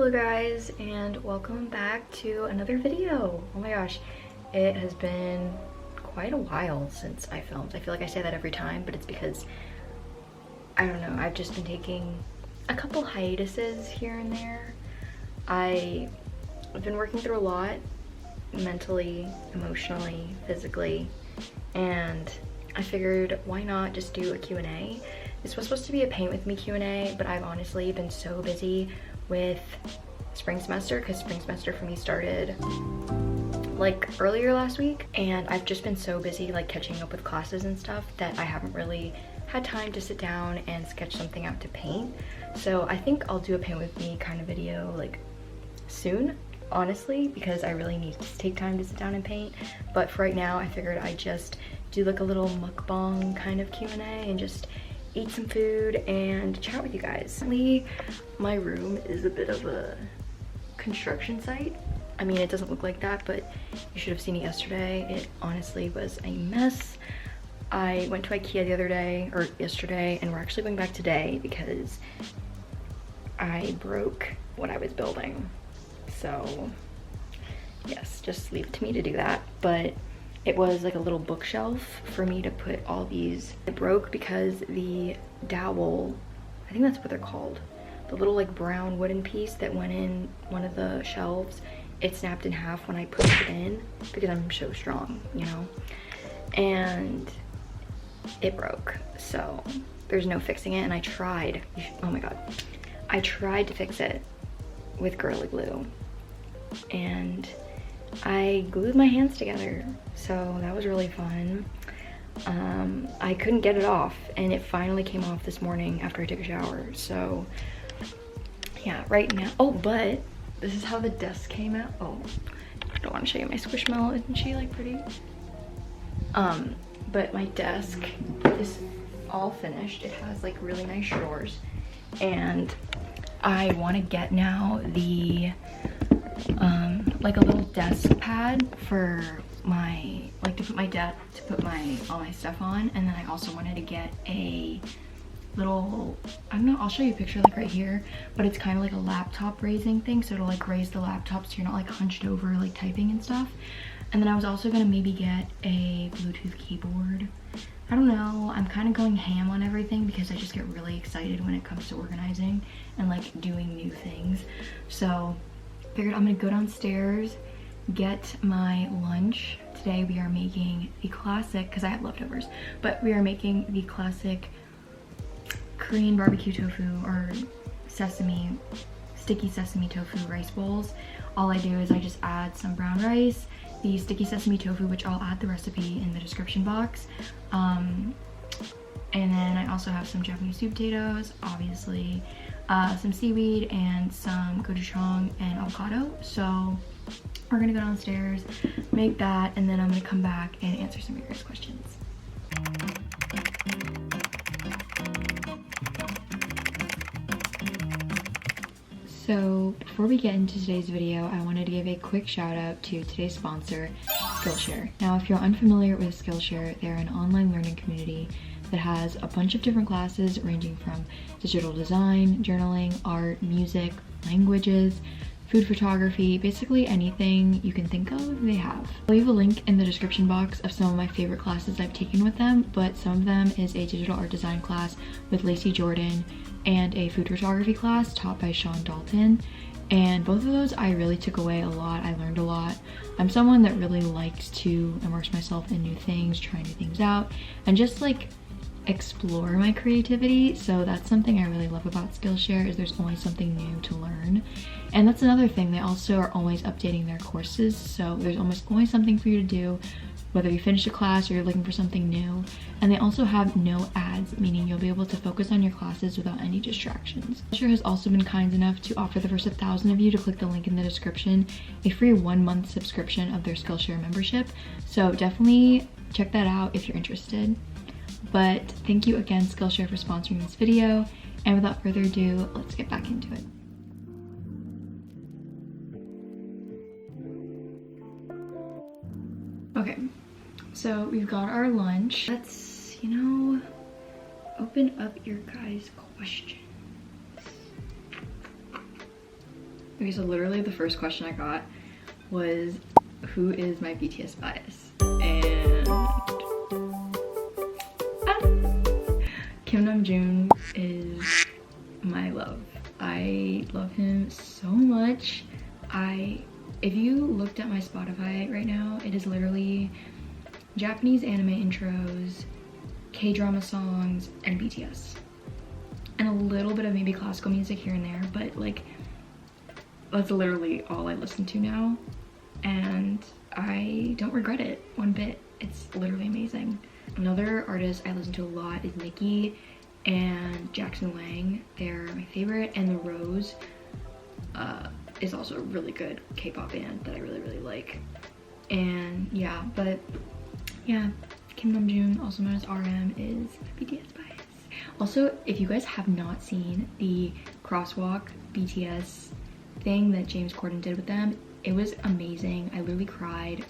Hello guys, and welcome back to another video. Oh my gosh, it has been quite a while since I filmed. I feel like I say that every time, but it's because, I don't know, I've just been taking a couple hiatuses here and there. I've been working through a lot, mentally, emotionally, physically, and I figured why not just do a Q&A. This was supposed to be a paint with me Q&A, but I've honestly been so busy with spring semester because spring semester for me started like earlier last week, and I've just been so busy like catching up with classes and stuff that I haven't really had time to sit down and sketch something out to paint. So I think I'll do a paint with me kind of video like soon, honestly, because I really need to take time to sit down and paint. But for right now, I figured I'd just do like a little mukbang kind of Q&A and just eat some food and chat with you guys. My room is a bit of a construction site. I mean, it doesn't look like that, but you should have seen it yesterday. It honestly was a mess. I went to IKEA the other day, or yesterday, and we're actually going back today because I broke what I was building. So yes, just leave it to me to do that. But it was like a little bookshelf for me to put all these. It broke because the dowel, I think that's what they're called, the little like brown wooden piece that went in one of the shelves, it snapped in half when I pushed it in because I'm so strong, you know, and it broke. So there's no fixing it, and I tried, oh my god, I tried to fix it with Gorilla Glue and I glued my hands together, so that was really fun. I couldn't get it off, and it finally came off this morning after I took a shower. So yeah, right now, oh, but this is how the desk came out. Oh, I don't want to show you my squishmallow. Isn't she like pretty? But my desk is all finished. It has like really nice drawers, and I want to get now the like a little desk pad for my, like to put my all my stuff on. And then I also wanted to get a little, I don't know, I'll show you a picture like right here, but it's kind of like a laptop raising thing, so it'll like raise the laptop so you're not like hunched over like typing and stuff. And then I was also gonna maybe get a Bluetooth keyboard. I don't know, I'm kind of going ham on everything because I just get really excited when it comes to organizing and like doing new things. So figured I'm gonna go downstairs, get my lunch. Today we are making the classic, because I had leftovers, but we are making the classic Korean barbecue tofu or sticky sesame tofu rice bowls. All I do is I just add some brown rice, the sticky sesame tofu, which I'll add the recipe in the description box, and then I also have some Japanese sweet potatoes, obviously, some seaweed, and some gochujang and avocado. So we're gonna go downstairs, make that, and then I'm gonna come back and answer some of your guys' questions. So before we get into today's video, I wanted to give a quick shout out to today's sponsor, Skillshare. Now, if you're unfamiliar with Skillshare, they're an online learning community that has a bunch of different classes ranging from digital design, journaling, art, music, languages, food photography, basically anything you can think of, they have. I'll leave a link in the description box of some of my favorite classes I've taken with them, but some of them is a digital art design class with Lacey Jordan and a food photography class taught by Sean Dalton. And both of those I really took away a lot. I learned a lot. I'm someone that really likes to immerse myself in new things, try new things out, and just like explore my creativity. So that's something I really love about Skillshare, is there's always something new to learn. And that's another thing, they also are always updating their courses, so there's almost always something for you to do, whether you finish a class or you're looking for something new. And they also have no ads, meaning you'll be able to focus on your classes without any distractions. Skillshare has also been kind enough to offer the first 1,000 of you to click the link in the description a free 1-month subscription of their Skillshare membership. So definitely check that out if you're interested. But thank you again, Skillshare, for sponsoring this video. And without further ado, let's get back into it. Okay, so we've got our lunch. Let's, you know, open up your guys' questions. Okay, so literally the first question I got was, who is my BTS bias? And Kim Namjoon is my love. I love him so much. If you looked at my Spotify right now, it is literally Japanese anime intros, K-drama songs, and BTS. And a little bit of maybe classical music here and there, but like, that's literally all I listen to now. And I don't regret it one bit. It's literally amazing. Another artist I listen to a lot is Nicki and Jackson Wang. They're my favorite, and The Rose is also a really good K-pop band that I really like. And yeah, but yeah, Kim Namjoon, also known as RM, is BTS bias. Also, if you guys have not seen the crosswalk BTS thing that James Corden did with them, it was amazing. I literally cried.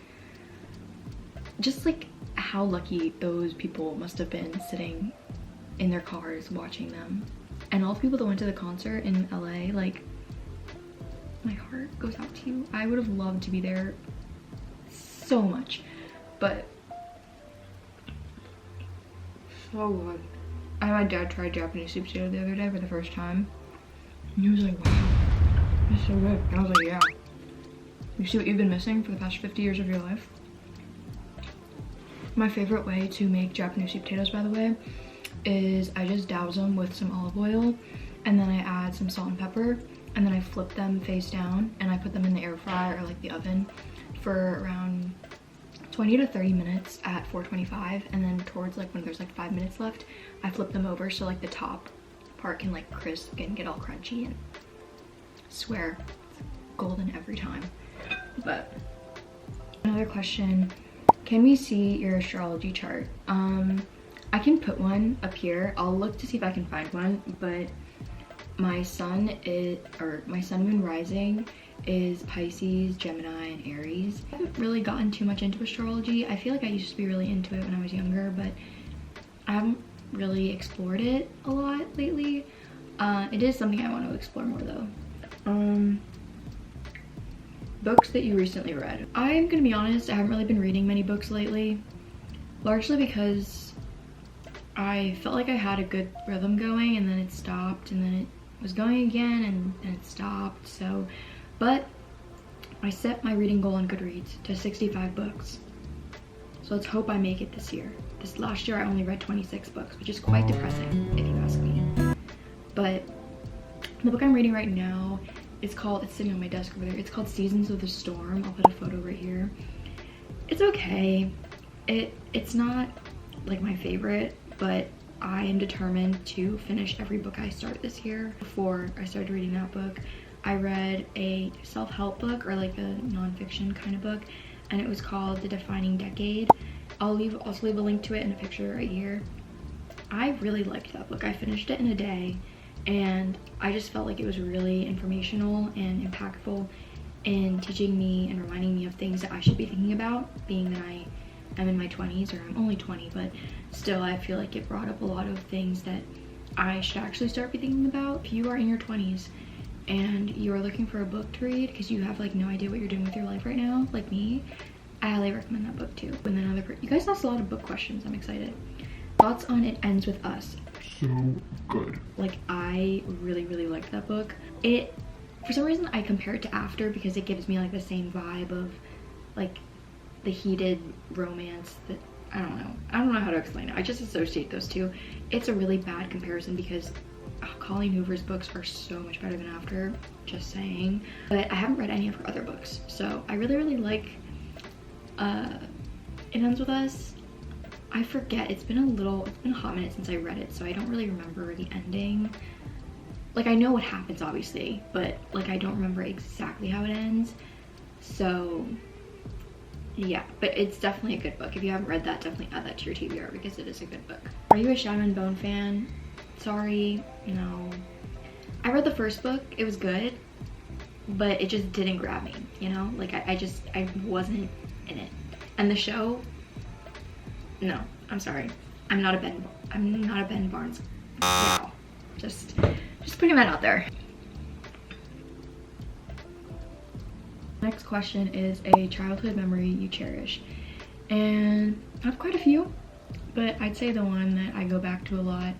Just like how lucky those people must have been sitting in their cars watching them. And all the people that went to the concert in LA, like, my heart goes out to you. I would have loved to be there so much, but so good. I had my dad try Japanese soup potato the other day for the first time, and he was like, wow, it's so good. And I was like, yeah. You see what you've been missing for the past 50 years of your life? My favorite way to make Japanese sweet potatoes, by the way, is I just douse them with some olive oil, and then I add some salt and pepper, and then I flip them face down, and I put them in the air fryer or like the oven for around 20 to 30 minutes at 425, and then towards like when there's like 5 minutes left, I flip them over so like the top part can like crisp and get all crunchy, and I swear it's golden every time. But another question, can we see your astrology chart? I can put one up here. I'll look to see if I can find one, but my sun moon rising is Pisces, Gemini, and Aries. I haven't really gotten too much into astrology. I feel like I used to be really into it when I was younger, but I haven't really explored it a lot lately. It is something I want to explore more though. Books that you recently read. I'm gonna be honest, I haven't really been reading many books lately, largely because I felt like I had a good rhythm going, and then it stopped, and then it was going again, and then it stopped. So, but I set my reading goal on Goodreads to 65 books. So let's hope I make it this year. This last year I only read 26 books, which is quite depressing if you ask me. But the book I'm reading right now, it's sitting on my desk over there. It's called Seasons of the Storm. I'll put a photo right here. It's okay. It's not like my favorite, but I am determined to finish every book I start this year. Before I started reading that book, I read a self-help book, or like a nonfiction kind of book, and it was called The Defining Decade. I'll also leave a link to it in a picture right here. I really liked that book. I finished it in a day, and I just felt like it was really informational and impactful in teaching me and reminding me of things that I should be thinking about, being that I am in my 20s, or I'm only 20, but still I feel like it brought up a lot of things that I should actually start be thinking about. If you are in your 20s and you are looking for a book to read because you have like no idea what you're doing with your life right now, like me, I highly recommend that book too. And then you guys asked a lot of book questions. I'm excited. Thoughts on It Ends With Us? So good. Like, I really liked that book. For some reason I compare it to After because it gives me like the same vibe of like the heated romance that I don't know how to explain it. I just associate those two. It's a really bad comparison because Colleen Hoover's books are so much better than After, just saying. But I haven't read any of her other books, so I really like It Ends With Us. I forget, it's been a hot minute since I read it, so I don't really remember the ending. Like, I know what happens obviously, but like I don't remember exactly how it ends. So yeah, but it's definitely a good book. If you haven't read that, definitely add that to your TBR because it is a good book. Are you a Shadow and Bone fan? Sorry, no. I read the first book, it was good, but it just didn't grab me, you know? Like I wasn't in it. And the show, no, I'm sorry. I'm not a Ben Barnes gal. Just putting that out there. next question is a childhood memory you cherish. And I have quite a few, but I'd say the one that I go back to a lot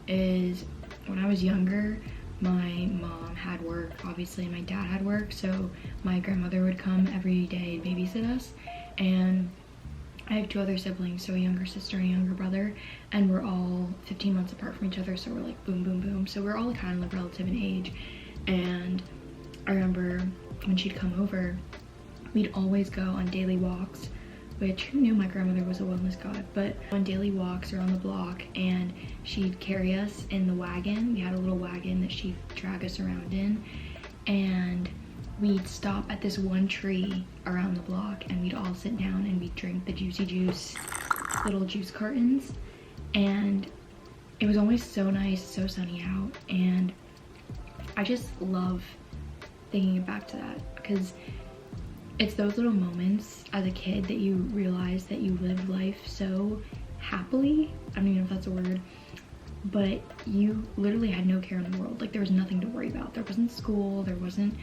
is when I was younger. My mom had work, obviously my dad had work, so my grandmother would come every day and babysit us. And I have 2 other siblings, so a younger sister and a younger brother, and we're all 15 months apart from each other, so we're like boom, boom, boom. So we're all kind of like relative in age. And I remember when she'd come over, we'd always go on daily walks, which who knew my grandmother was a wellness god, but on daily walks around the block, and she'd carry us in the wagon. We had a little wagon that she'd drag us around in, and we'd stop at this one tree around the block, and we'd all sit down and we'd drink the juicy juice, little juice cartons. And it was always so nice, so sunny out, and I just love thinking back to that, because it's those little moments as a kid that you realize that you lived life so happily. I don't even know if that's a word, but you literally had no care in the world. Like, there was nothing to worry about. There wasn't school, there wasn't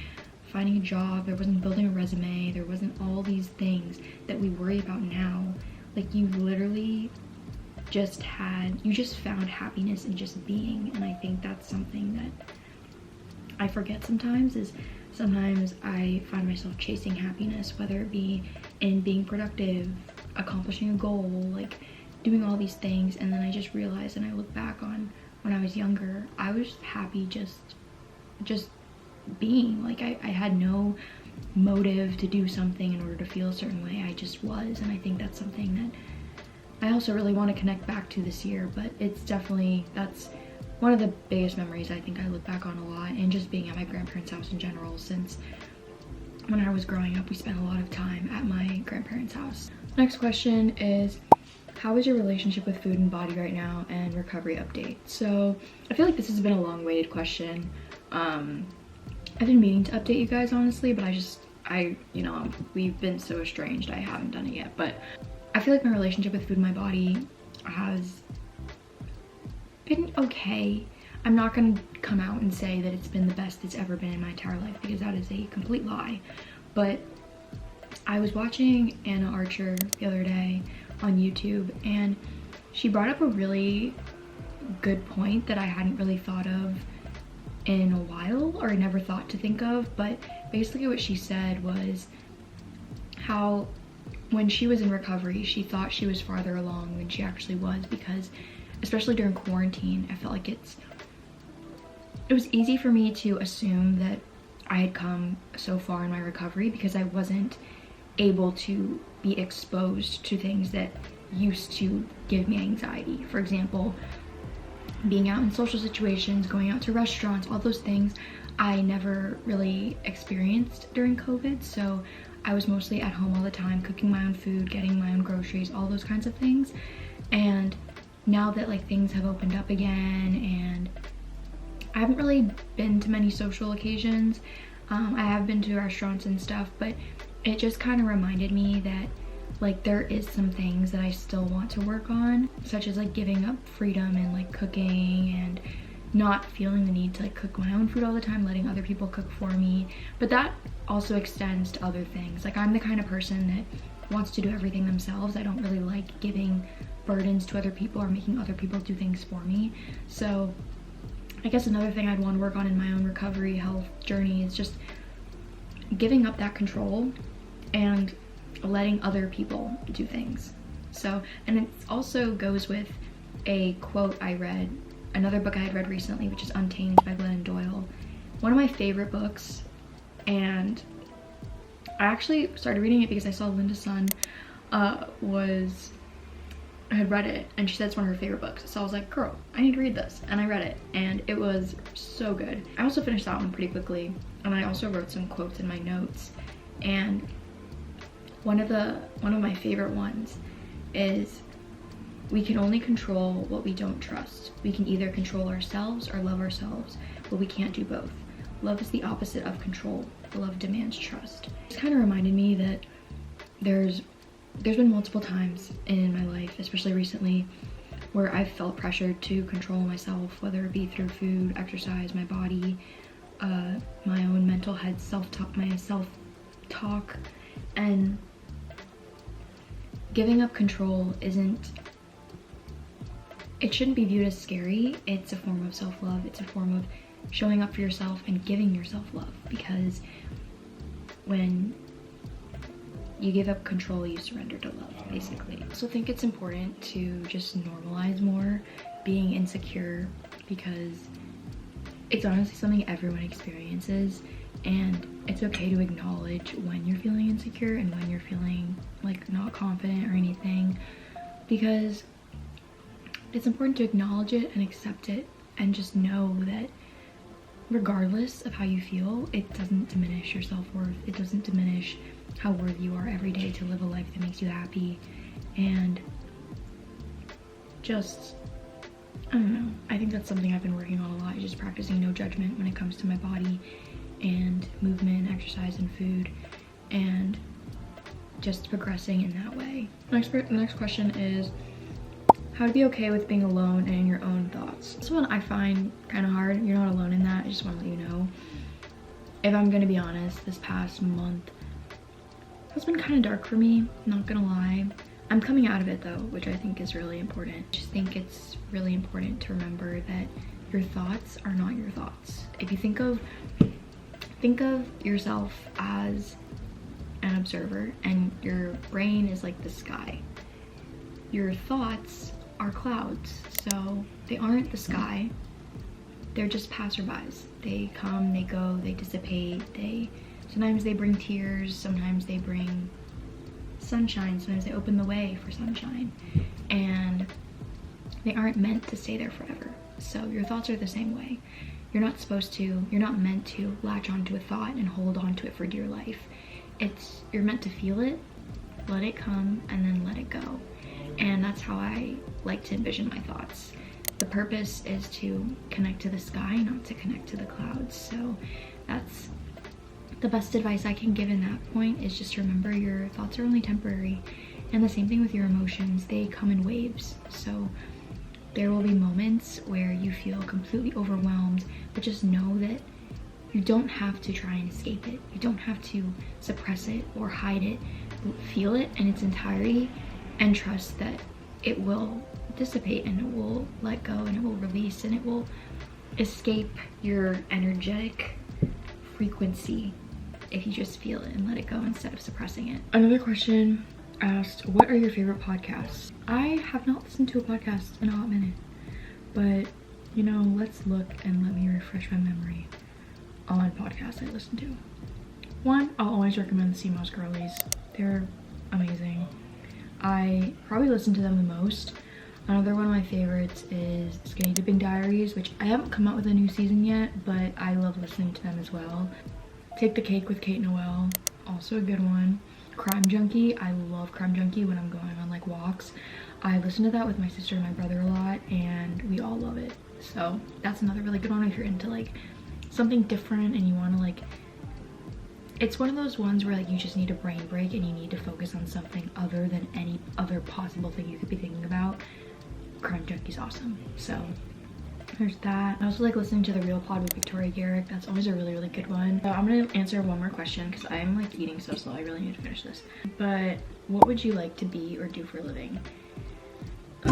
finding a job, there wasn't building a resume, there wasn't all these things that we worry about now. Like, you literally just found happiness in just being. And I think that's something that I forget sometimes, is sometimes I find myself chasing happiness, whether it be in being productive, accomplishing a goal, like doing all these things, and then I just realize, and I look back on when I was younger, I was happy just being. Like, I had no motive to do something in order to feel a certain way. I just was. And I think that's something that I also really want to connect back to this year, but it's definitely, that's one of the biggest memories I think I look back on a lot, and just being at my grandparents' house in general. Since when I was growing up, we spent a lot of time at my grandparents' house. Next question is, how is your relationship with food and body right now, and recovery update? So I feel like this has been a long-waited question. I've been meaning to update you guys, honestly, but we've been so estranged, I haven't done it yet. But I feel like my relationship with food and my body has been okay. I'm not gonna come out and say that it's been the best it's ever been in my entire life, because that is a complete lie. But I was watching Anna Archer the other day on YouTube, and she brought up a really good point that I hadn't really thought of in a while, or never thought to think of. But basically what she said was how when she was in recovery, she thought she was farther along than she actually was, because especially during quarantine, I felt like it was easy for me to assume that I had come so far in my recovery, because I wasn't able to be exposed to things that used to give me anxiety. For example, being out in social situations, going out to restaurants, all those things I never really experienced during COVID. So I was mostly at home all the time, cooking my own food, getting my own groceries, all those kinds of things. And now that like things have opened up again, and I haven't really been to many social occasions, I have been to restaurants and stuff, but it just kind of reminded me that like there is some things that I still want to work on, such as like giving up freedom and like cooking, and not feeling the need to like cook my own food all the time, letting other people cook for me. But that also extends to other things. Like, I'm the kind of person that wants to do everything themselves. I don't really like giving burdens to other people or making other people do things for me. So I guess another thing I'd want to work on in my own recovery health journey is just giving up that control and letting other people do things. So, and it also goes with a quote I read, another book I had read recently, which is Untamed by Glennon Doyle. One of my favorite books, and I actually started reading it because I saw Linda Sun had read it, and she said it's one of her favorite books. So I was like, girl, I need to read this. And I read it, and it was so good. I also finished that one pretty quickly, and I also wrote some quotes in my notes. And one of my favorite ones is, we can only control what we don't trust. We can either control ourselves or love ourselves, but we can't do both. Love is the opposite of control. Love demands trust. It's kind of reminded me that there's been multiple times in my life, especially recently, where I've felt pressured to control myself, whether it be through food, exercise, my body, my own mental health, my talk, and giving up control it shouldn't be viewed as scary. It's a form of self-love. It's a form of showing up for yourself and giving yourself love, because when you give up control, you surrender to love, basically. I also think it's important to just normalize more being insecure, because it's honestly something everyone experiences, and it's okay to acknowledge when you're feeling insecure and when you're feeling like not confident or anything, because it's important to acknowledge it and accept it, and just know that regardless of how you feel, it doesn't diminish your self-worth. It doesn't diminish how worthy you are every day to live a life that makes you happy. And just, I don't know, I think that's something I've been working on a lot, just practicing no judgment when it comes to my body and movement, exercise, and food, and just progressing in that way. The next question is how to be okay with being alone and in your own thoughts. This one I find kind of hard. You're not alone in that. I just want to let you know. If I'm gonna be honest, this past month has been kind of dark for me, not gonna lie. I'm coming out of it though, which I think is really important. I just think it's really important to remember that your thoughts are not your thoughts. If you think of yourself as an observer, and your brain is like the sky, your thoughts are clouds, so they aren't the sky. They're just passerbys. They come, they go, they dissipate. Sometimes they bring tears, sometimes they bring sunshine, sometimes they open the way for sunshine, and they aren't meant to stay there forever. So your thoughts are the same way. You're not meant to latch onto a thought and hold on to it for dear life. You're meant to feel it, let it come, and then let it go. And that's how I like to envision my thoughts. The purpose is to connect to the sky, not to connect to the clouds. So that's the best advice I can give in that point, is just remember your thoughts are only temporary. And the same thing with your emotions, they come in waves. So there will be moments where you feel completely overwhelmed, but just know that you don't have to try and escape it. You don't have to suppress it or hide it. Feel it in its entirety and trust that it will dissipate, and it will let go, and it will release, and it will escape your energetic frequency if you just feel it and let it go instead of suppressing it. Another question asked, what are your favorite podcasts? I have not listened to a podcast in a hot minute, but you know, let's look and let me refresh my memory on podcasts I listen to. One, I'll always recommend the CMOS Girlies. They're amazing. I probably listen to them the most. Another one of my favorites is Skinny Dipping Diaries, which I haven't come out with a new season yet, but I love listening to them as well. Take the Cake with Kate Noel, also a good one. Crime Junkie, I love Crime Junkie when I'm going on like walks. I listen to that with my sister and my brother a lot, and we all love it. So that's another really good one if you're into like something different and you want to like, it's one of those ones where like you just need a brain break and you need to focus on something other than any other possible thing you could be thinking about. Crime Junkie's awesome. So there's that. I also like listening to The Real Pod with Victoria Garrick. That's always a really, really good one. So I'm gonna answer one more question because I'm like eating so slow. I really need to finish this. But what would you like to be or do for a living? I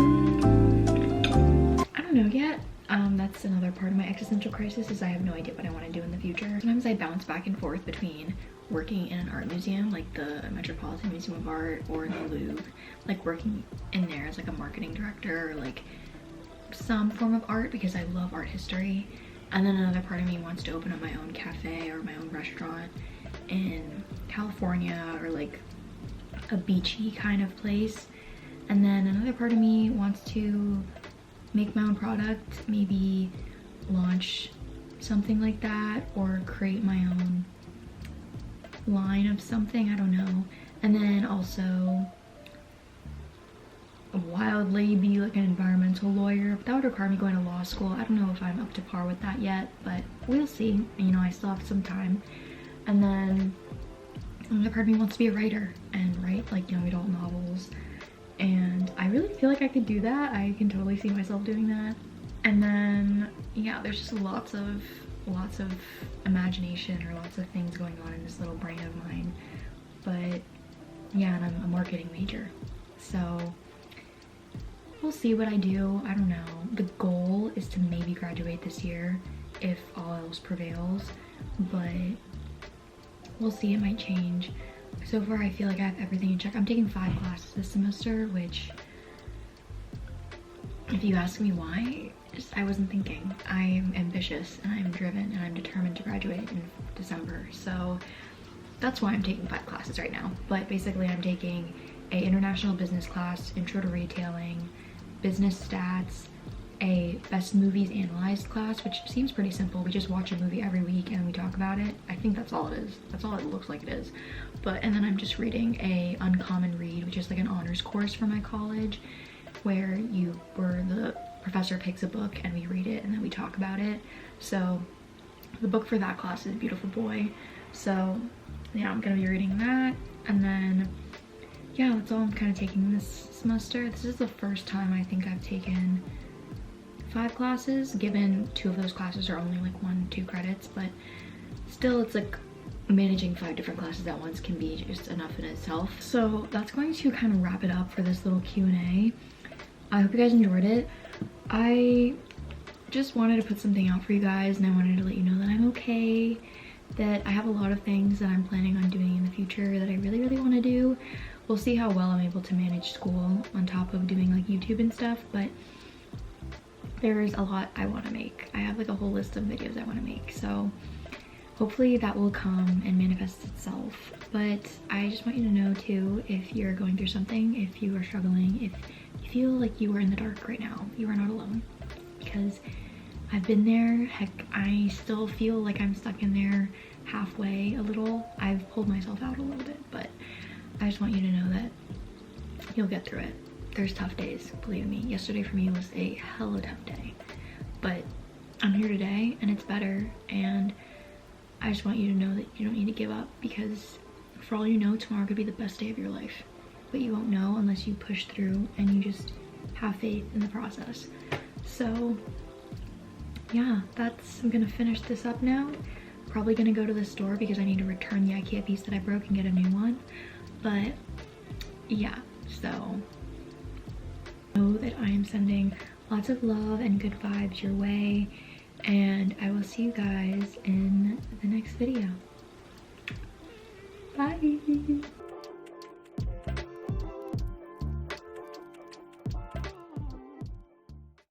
don't know yet. That's another part of my existential crisis, is I have no idea what I want to do in the future. Sometimes I bounce back and forth between working in an art museum like the Metropolitan Museum of Art or the Louvre, like working in there as like a marketing director or like some form of art because I love art history. And then another part of me wants to open up my own cafe or my own restaurant in California or like a beachy kind of place. And then another part of me wants to make my own product, maybe launch something like that or create my own line of something, I don't know. And then also wildly be like an environmental lawyer. That would require me going to law school. I don't know if I'm up to par with that yet, but we'll see. You know, I still have some time. And then another part of me wants to be a writer and write like young adult novels. And I really feel like I could do that. I can totally see myself doing that. And then yeah, there's just lots of imagination or lots of things going on in this little brain of mine. but yeah, and I'm a marketing major. So we'll see what I do. I don't know. The goal is to maybe graduate this year if all else prevails, but we'll see, it might change. So far I feel like I have everything in check. I'm taking 5 classes this semester, which, if you ask me why, I wasn't thinking. I'm ambitious and I'm driven and I'm determined to graduate in December. So that's why I'm taking 5 classes right now. But basically I'm taking a international business class, intro to retailing, business stats, a best movies analyzed class, which seems pretty simple. We just watch a movie every week and we talk about it. I think that's all it is. That's all it looks like it is. And then I'm just reading a uncommon read, which is like an honors course for my college, where the professor picks a book and we read it and then we talk about it. So the book for that class is Beautiful Boy. So yeah, I'm gonna be reading that. And then yeah, that's all I'm kind of taking this semester. This is the first time I think I've taken 5 classes, given 2 of those classes are only like 1-2 credits, but still it's like managing 5 different classes at once can be just enough in itself. So that's going to kind of wrap it up for this little Q&A. I hope you guys enjoyed it. I just wanted to put something out for you guys, and I wanted to let you know that I'm okay, that I have a lot of things that I'm planning on doing in the future that I really, really want to do. We'll see how well I'm able to manage school on top of doing like YouTube and stuff, but there's a lot I want to make. I have like a whole list of videos I want to make, so hopefully that will come and manifest itself. But I just want you to know too, if you're going through something, if you are struggling, if you feel like you are in the dark right now, you are not alone, because I've been there. Heck, I still feel like I'm stuck in there halfway a little. I've pulled myself out a little bit, but I just want you to know that you'll get through it. There's tough days, believe me. Yesterday for me was a hella tough day, but I'm here today and it's better, and I just want you to know that you don't need to give up, because for all you know, tomorrow could be the best day of your life, but you won't know unless you push through and you just have faith in the process. So yeah, I'm gonna finish this up now. Probably gonna go to the store because I need to return the IKEA piece that I broke and get a new one. But yeah, so know that I am sending lots of love and good vibes your way, and I will see you guys in the next video. Bye.